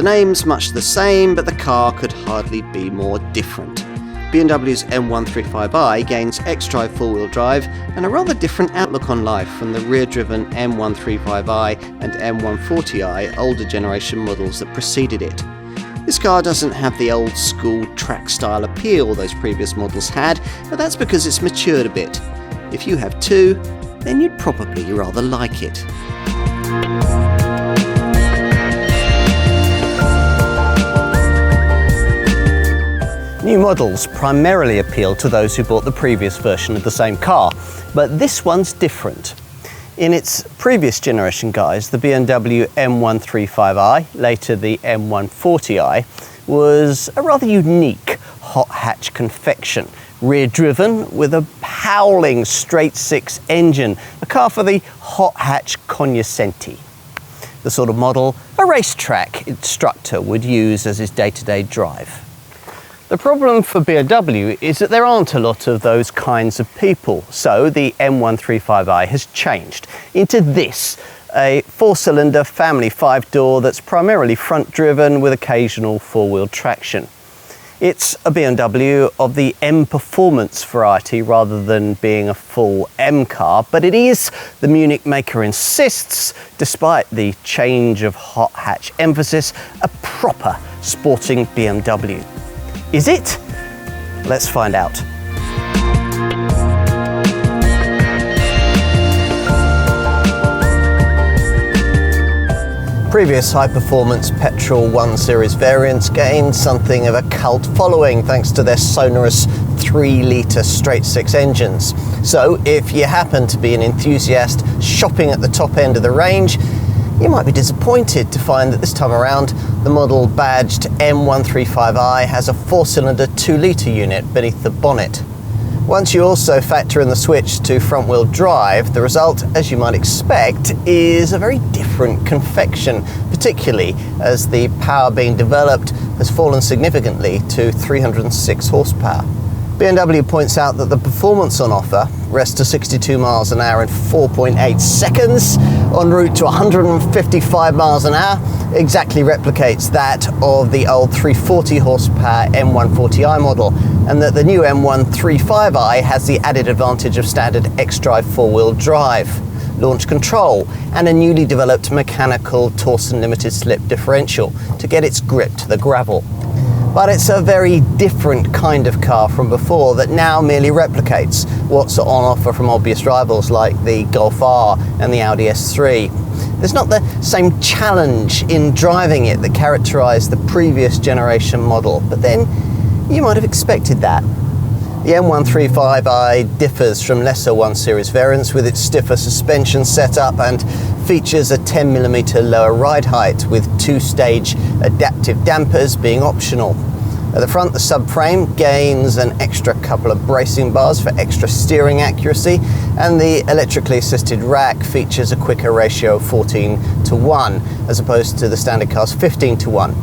The name's much the same, but the car could hardly be more different. BMW's M135i gains xDrive four-wheel drive and a rather different outlook on life from the rear-driven M135i and M140i older generation models that preceded it. This car doesn't have the old-school track-style appeal those previous models had, but that's because it's matured a bit. If you have two, then you'd probably rather like it. New models primarily appeal to those who bought the previous version of the same car, but this one's different. In its previous generation guise, the BMW M135i, later the M140i, was a rather unique hot hatch confection, rear-driven with a howling straight-six engine, a car for the hot hatch cognoscenti. The sort of model a racetrack instructor would use as his day-to-day drive. The problem for BMW is that there aren't a lot of those kinds of people, so the M135i has changed into this, a four-cylinder family five-door that's primarily front-driven with occasional four-wheel traction. It's a BMW of the M performance variety rather than being a full M car, but it is, the Munich maker insists, despite the change of hot hatch emphasis, a proper sporting BMW. Is it? Let's find out. Previous high-performance petrol 1 Series variants gained something of a cult following thanks to their sonorous 3-litre straight-six engines. So if you happen to be an enthusiast shopping at the top end of the range, you might be disappointed to find that this time around the model badged M135i has a 4-cylinder 2-litre unit beneath the bonnet. Once you also factor in the switch to front-wheel drive, the result, as you might expect, is a very different confection, particularly as the power being developed has fallen significantly to 306 horsepower. BMW points out that the performance on offer, rest to 62 miles an hour in 4.8 seconds, en route to 155 miles an hour, exactly replicates that of the old 340 horsepower M140i model, and that the new M135i has the added advantage of standard xDrive four-wheel drive, launch control, and a newly developed mechanical Torsen limited slip differential to get its grip to the gravel. But it's a very different kind of car from before that now merely replicates what's on offer from obvious rivals like the Golf R and the Audi S3. There's not the same challenge in driving it that characterised the previous generation model, but then you might have expected that. The M135i differs from lesser 1 Series variants with its stiffer suspension setup and features a 10mm lower ride height with 2-stage adaptive dampers being optional. At the front, the subframe gains an extra couple of bracing bars for extra steering accuracy, and the electrically assisted rack features a quicker ratio of 14:1 as opposed to the standard car's 15:1.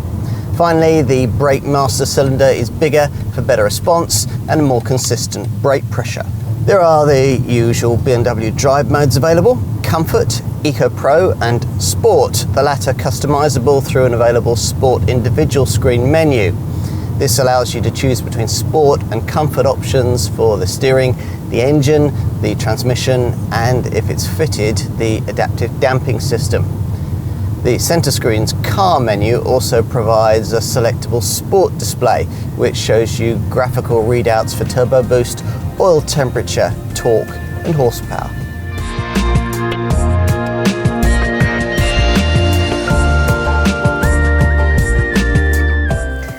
Finally, the brake master cylinder is bigger for better response and a more consistent brake pressure. There are the usual BMW drive modes available: Comfort, Eco Pro and Sport, the latter customizable through an available Sport individual screen menu. This allows you to choose between Sport and Comfort options for the steering, the engine, the transmission, and if it's fitted, the adaptive damping system. The center screen's car menu also provides a selectable sport display, which shows you graphical readouts for turbo boost, oil temperature, torque, and horsepower.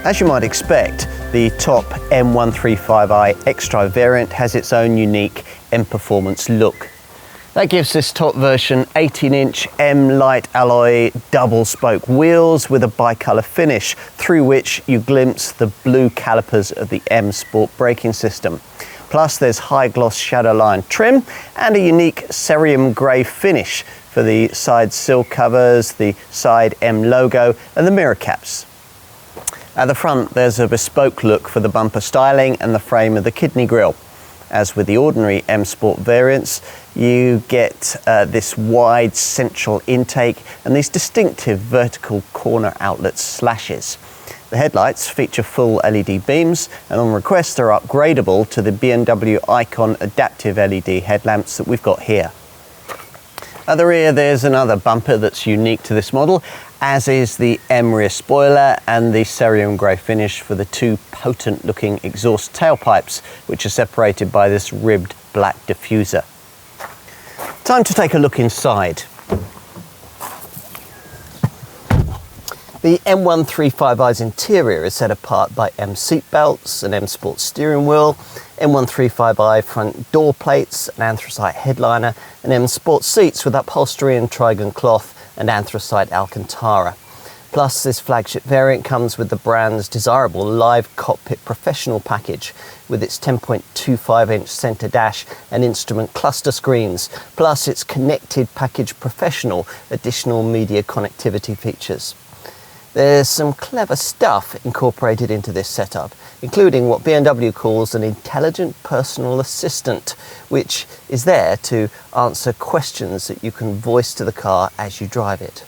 As you might expect, the top M135i xDrive variant has its own unique M Performance look. That gives this top version 18-inch M light alloy double spoke wheels with a bicolour finish, through which you glimpse the blue calipers of the M Sport braking system. Plus there's high gloss shadow line trim and a unique cerium grey finish for the side sill covers, the side M logo and the mirror caps. At the front there's a bespoke look for the bumper styling and the frame of the kidney grille. As with the ordinary M Sport variants, you get this wide central intake and these distinctive vertical corner outlet slashes. The headlights feature full LED beams and on request are upgradable to the BMW Icon adaptive LED headlamps that we've got here. At the rear there's another bumper that's unique to this model, as is the M rear spoiler and the cerulean grey finish for the two potent looking exhaust tailpipes, which are separated by this ribbed black diffuser. Time to take a look inside. The M135i's interior is set apart by M seat belts, an M Sport steering wheel, M135i front door plates, an anthracite headliner, and M Sport seats with upholstery in trigon cloth and anthracite Alcantara. Plus, this flagship variant comes with the brand's desirable Live Cockpit Professional package with its 10.25-inch centre dash and instrument cluster screens, plus its Connected Package Professional additional media connectivity features. There's some clever stuff incorporated into this setup, including what BMW calls an intelligent personal assistant, which is there to answer questions that you can voice to the car as you drive it.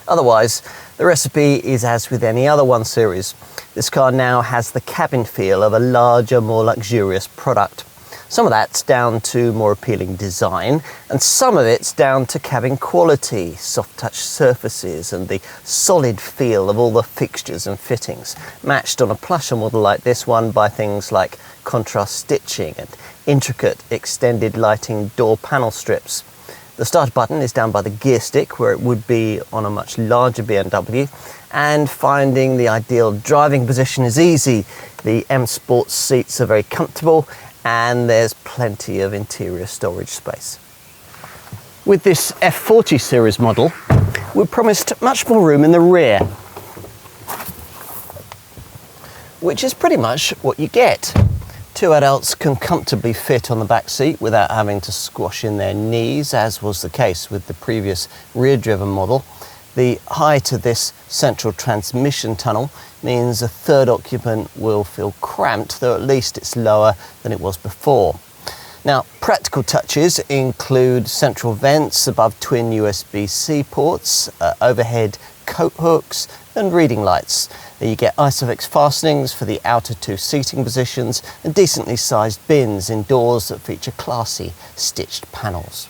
Otherwise, the recipe is as with any other 1 Series. This car now has the cabin feel of a larger, more luxurious product. Some of that's down to more appealing design, and some of it's down to cabin quality, soft touch surfaces, and the solid feel of all the fixtures and fittings, matched on a plusher model like this one by things like contrast stitching and intricate extended lighting door panel strips. The start button is down by the gear stick, where it would be on a much larger BMW, and finding the ideal driving position is easy. The M Sport seats are very comfortable, and there's plenty of interior storage space. With this F40 series model, we're promised much more room in the rear, which is pretty much what you get. 2 adults can comfortably fit on the back seat without having to squash in their knees, as was the case with the previous rear-driven model. The height of this central transmission tunnel means a third occupant will feel cramped, though at least it's lower than it was before. Now, practical touches include central vents above twin USB-C ports, overhead coat hooks and reading lights. You get Isofix fastenings for the outer 2 seating positions and decently sized bins in doors that feature classy stitched panels.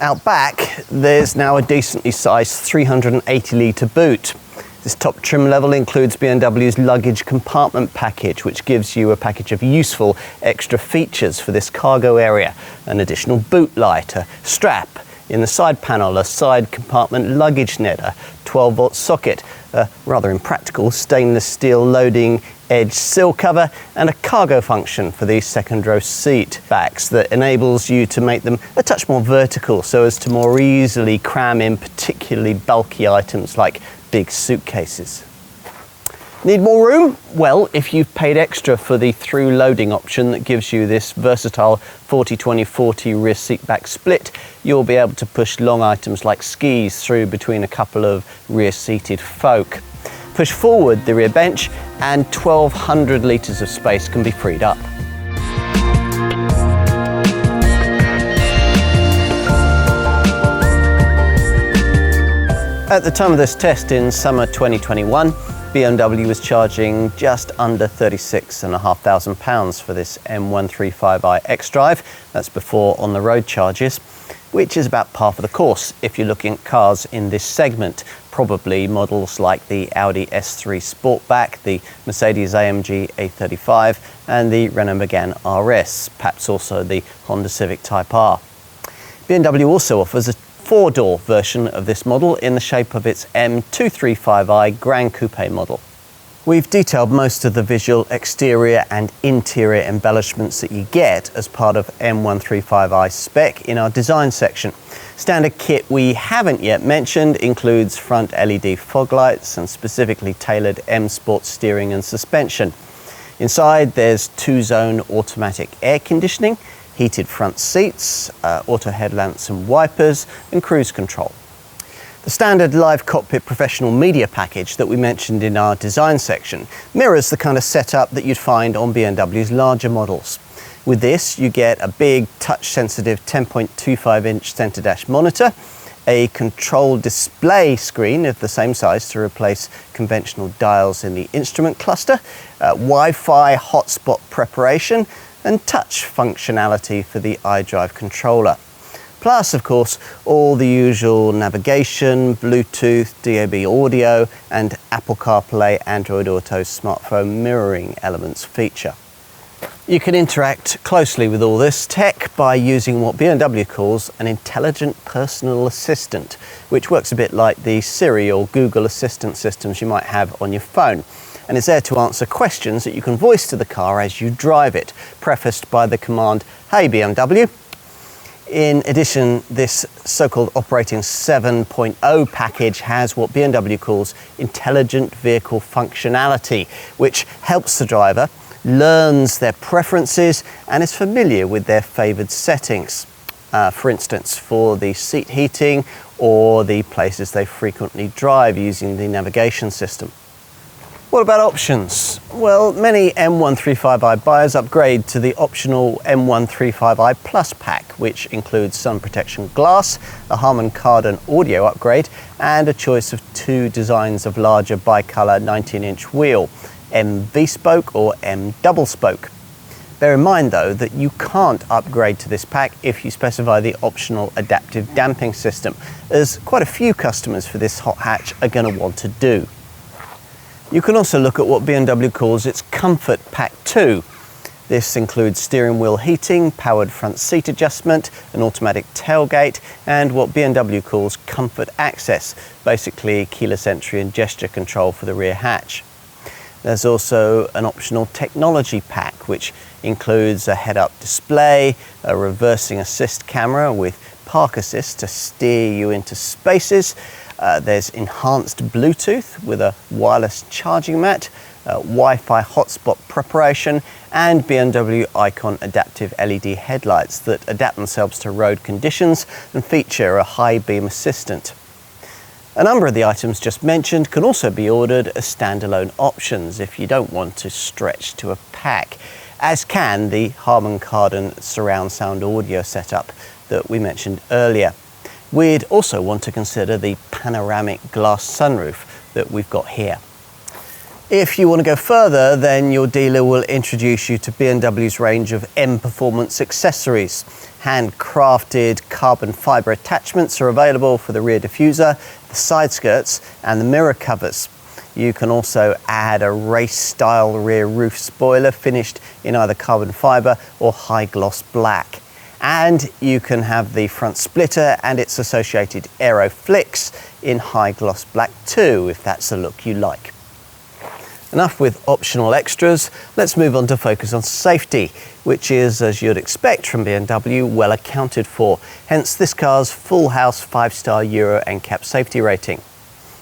Out back, there's now a decently sized 380-litre boot. This top trim level includes BMW's luggage compartment package, which gives you a package of useful extra features for this cargo area: an additional boot light, a strap in the side panel, a side compartment luggage net, a 12-volt socket, a rather impractical stainless steel loading edge sill cover, and a cargo function for the second row seat backs that enables you to make them a touch more vertical so as to more easily cram in particularly bulky items like big suitcases. Need more room? Well, if you've paid extra for the through loading option that gives you this versatile 40-20-40 rear seat back split, you'll be able to push long items like skis through between a couple of rear seated folk. Push forward the rear bench and 1,200 litres of space can be freed up. At the time of this test in summer 2021, BMW was charging just under £36,500 for this M135i xDrive. That's before on the road charges, which is about par for the course if you're looking at cars in this segment. Probably models like the Audi S3 Sportback, the Mercedes-AMG A35 and the Renault Megane RS, perhaps also the Honda Civic Type R. BMW also offers a 4-door version of this model in the shape of its M135i Grand Coupe model. We've detailed most of the visual exterior and interior embellishments that you get as part of M135i spec in our design section. Standard kit we haven't yet mentioned includes front LED fog lights and specifically tailored M Sport steering and suspension. Inside there's 2-zone automatic air conditioning, heated front seats, auto headlamps and wipers, and cruise control. The standard Live Cockpit Professional media package that we mentioned in our design section mirrors the kind of setup that you'd find on BMW's larger models. With this, you get a big touch-sensitive 10.25-inch center dash monitor, a control display screen of the same size to replace conventional dials in the instrument cluster, Wi-Fi hotspot preparation, and touch functionality for the xDrive controller. Plus, of course, all the usual navigation, Bluetooth, DAB audio, and Apple CarPlay, Android Auto smartphone mirroring elements feature. You can interact closely with all this tech by using what BMW calls an intelligent personal assistant, which works a bit like the Siri or Google Assistant systems you might have on your phone. And it's there to answer questions that you can voice to the car as you drive it, prefaced by the command, "Hey BMW." In addition, this so-called Operating 7.0 package has what BMW calls intelligent vehicle functionality, which helps the driver, learns their preferences, and is familiar with their favoured settings. For instance, for the seat heating or the places they frequently drive using the navigation system. What about options? Well, many M135i buyers upgrade to the optional M135i Plus pack, which includes sun protection glass, a Harman Kardon audio upgrade, and a choice of two designs of larger bicolour 19-inch wheel, M V-spoke or M double-spoke. Bear in mind though that you can't upgrade to this pack if you specify the optional adaptive damping system, as quite a few customers for this hot hatch are going to want to do. You can also look at what BMW calls its Comfort Pack 2. This includes steering wheel heating, powered front seat adjustment, an automatic tailgate, and what BMW calls Comfort Access, basically keyless entry and gesture control for the rear hatch. There's also an optional technology pack, which includes a head-up display, a reversing assist camera with park assist to steer you into spaces. There's enhanced Bluetooth with a wireless charging mat, Wi-Fi hotspot preparation, and BMW Icon adaptive LED headlights that adapt themselves to road conditions and feature a high beam assistant. A number of the items just mentioned can also be ordered as standalone options if you don't want to stretch to a pack, as can the Harman Kardon surround sound audio setup that we mentioned earlier. We'd also want to consider the panoramic glass sunroof that we've got here. If you want to go further, then your dealer will introduce you to BMW's range of M Performance accessories. Handcrafted carbon fibre attachments are available for the rear diffuser, the side skirts, and the mirror covers. You can also add a race-style rear roof spoiler finished in either carbon fibre or high-gloss black. And you can have the front splitter and its associated aero flicks in high gloss black too, if that's the look you like. Enough with optional extras, let's move on to focus on safety, which is, as you'd expect from BMW, well accounted for, hence this car's full house 5-star Euro NCAP safety rating.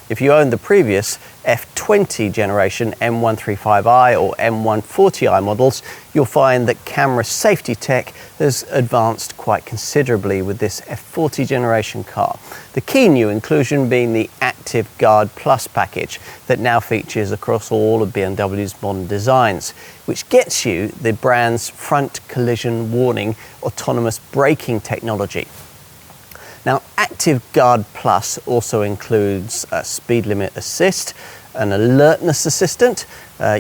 If you own the previous F20 generation M135i or M140i models, you'll find that camera safety tech has advanced quite considerably with this F40 generation car. The key new inclusion being the Active Guard Plus package that now features across all of BMW's modern designs, which gets you the brand's front collision warning autonomous braking technology. Now, Active Guard Plus also includes a speed limit assist, an alertness assistant,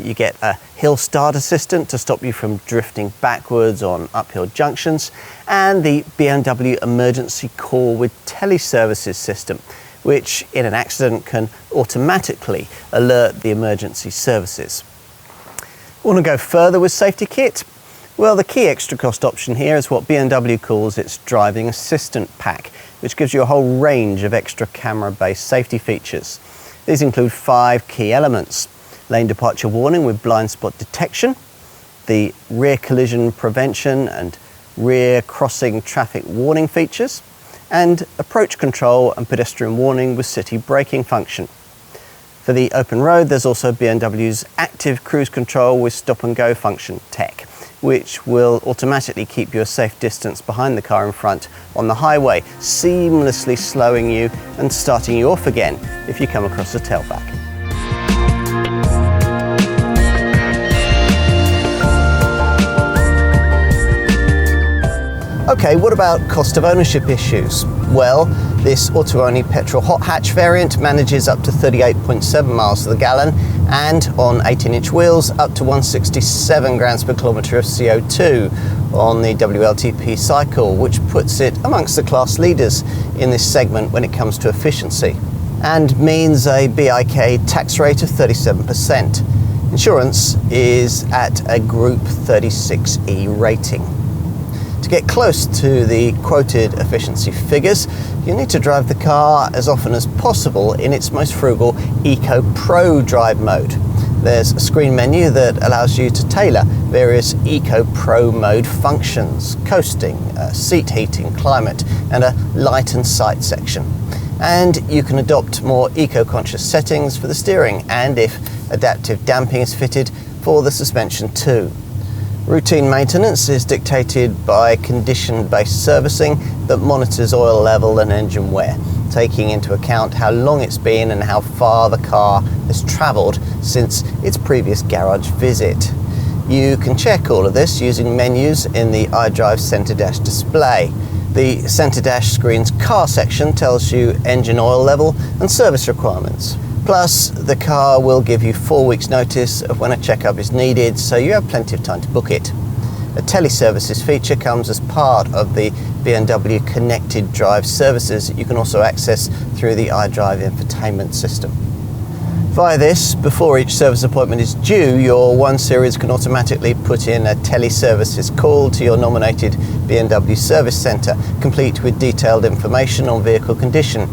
you get a hill start assistant to stop you from drifting backwards on uphill junctions, and the BMW Emergency Call with Teleservices system, which in an accident can automatically alert the emergency services. Want to go further with safety kit? Well, the key extra cost option here is what BMW calls its Driving Assistant Pack, which gives you a whole range of extra camera-based safety features. These include 5 key elements: lane departure warning with blind spot detection, the rear collision prevention and rear crossing traffic warning features, and approach control and pedestrian warning with city braking function. For the open road, there's also BMW's active cruise control with stop and go function tech, which will automatically keep you a safe distance behind the car in front on the highway, seamlessly slowing you and starting you off again if you come across a tailback. Okay, what about cost of ownership issues? Well, this auto-only petrol hot hatch variant manages up to 38.7 miles to the gallon, and on 18-inch wheels up to 167 grams per kilometre of CO2 on the WLTP cycle, which puts it amongst the class leaders in this segment when it comes to efficiency, and means a BIK tax rate of 37%. Insurance is at a Group 36E rating. To get close to the quoted efficiency figures, you need to drive the car as often as possible in its most frugal Eco Pro drive mode. There's a screen menu that allows you to tailor various Eco Pro mode functions: coasting, seat heating, climate, and a light and sight section. And you can adopt more eco-conscious settings for the steering, and if adaptive damping is fitted, for the suspension too. Routine maintenance is dictated by condition-based servicing that monitors oil level and engine wear, taking into account how long it's been and how far the car has travelled since its previous garage visit. You can check all of this using menus in the xDrive Centre Dash display. The Centre Dash screen's car section tells you engine oil level and service requirements. Plus, the car will give you 4 weeks notice of when a checkup is needed, so you have plenty of time to book it. A teleservices feature comes as part of the BMW Connected Drive services you can also access through the xDrive infotainment system. Via this, before each service appointment is due, your 1 Series can automatically put in a teleservices call to your nominated BMW service centre, complete with detailed information on vehicle condition.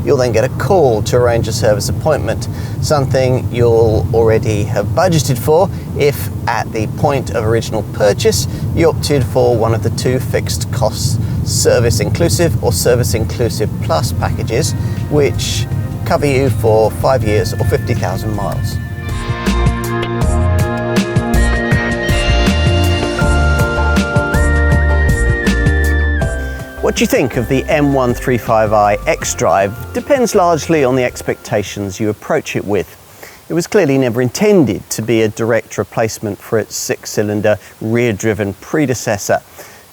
You'll then get a call to arrange a service appointment, something you'll already have budgeted for if, at the point of original purchase, you opted for one of the 2 fixed cost service inclusive or service inclusive plus packages, which cover you for 5 years or 50,000 miles. What do you think of the M135i xDrive depends largely on the expectations you approach it with. It was clearly never intended to be a direct replacement for its 6-cylinder rear-driven predecessor,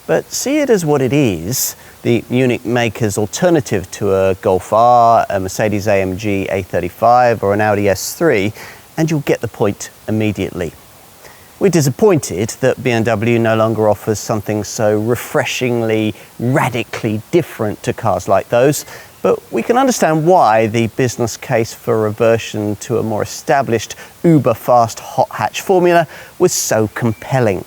but see it as what it is: the Munich maker's alternative to a Golf R, a Mercedes-AMG A35 or an Audi S3, and you'll get the point immediately. We're disappointed that BMW no longer offers something so refreshingly, radically different to cars like those, but we can understand why the business case for reversion to a more established uber-fast hot hatch formula was so compelling.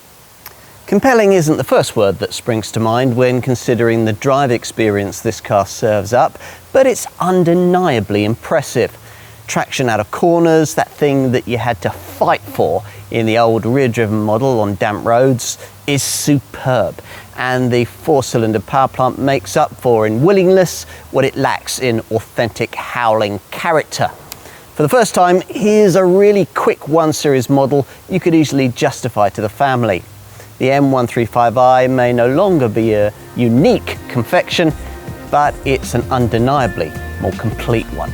Compelling isn't the first word that springs to mind when considering the drive experience this car serves up, but it's undeniably impressive. Traction out of corners, that thing that you had to fight for in the old rear-driven model on damp roads, is superb, and the 4-cylinder power plant makes up for in willingness what it lacks in authentic howling character. For the first time, here's a really quick 1 Series model you could easily justify to the family. The M135i may no longer be a unique confection, but it's an undeniably more complete one.